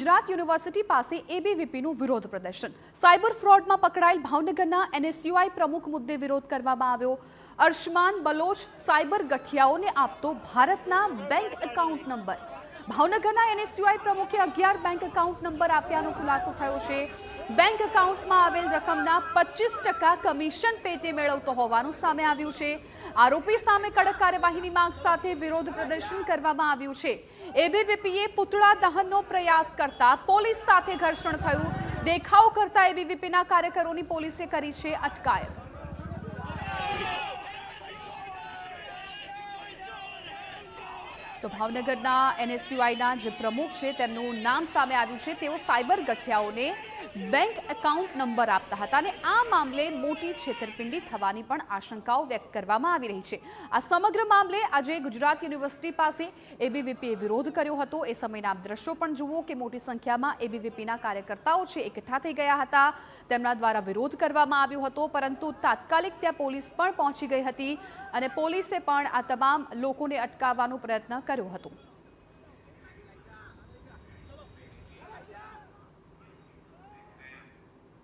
Gujarat university પાસે એબીવીપીનું વિરોધ પ્રદર્શન। સાયબર ફ્રોડમાં પકડાયેલ ભાવનગરના એનએસયુઆઈ પ્રમુખ મુદ્દે વિરોધ કરવામાં આવ્યો। અર્શમાન બલોચ સાયબર ગઠિયાઓને આપતો ભારતના બેંક એકાઉન્ટ નંબર। ભાવનગરના એનએસયુઆઈ પ્રમુખે 11 બેંક એકાઉન્ટ નંબર આપ્યાનો ખુલાસો થયો છે। બેંક એકાઉન્ટમાં આવેલ રકમના 25% કમિશન પેટે મેળવતો હોવાનું સામે આવ્યું છે। આરોપી સામે કડક કાર્યવાહીની માંગ સાથે વિરોધ પ્રદર્શન કરવામાં આવ્યું છે। એબીવીપીએ પુતળા દહનનો પ્રયાસ કરતા પોલીસ સાથે ઘર્ષણ થયું। દેખાવ કરતા એબીવીપીના કાર્યકરોની પોલીસે કરી છે અટકાયત। તો ભાવનગરના એનએસયુઆઈના જે પ્રમુખ છે તેમનું નામ સામે આવ્યું છે। તેઓ સાયબર ગઠિયાઓને બેંક એકાઉન્ટ નંબર આપતા હતા અને આ મામલે મોટી છેતરપિંડી થવાની પણ આશંકાઓ વ્યક્ત કરવામાં આવી રહી છે। આ સમગ્ર મામલે આજે ગુજરાત યુનિવર્સિટી પાસે એબીવીપીએ વિરોધ કર્યો હતો। એ સમયના દ્રશ્યો પણ જુઓ કે મોટી સંખ્યામાં એબીવીપીના કાર્યકર્તાઓ છે એકઠા થઈ ગયા હતા। તેમના દ્વારા વિરોધ કરવામાં આવ્યો હતો, પરંતુ તાત્કાલિક ત્યાં પોલીસ પણ પહોંચી ગઈ હતી અને પોલીસે પણ આ તમામ લોકોને અટકાવવાનો પ્રયત્ન કર્યો હતો।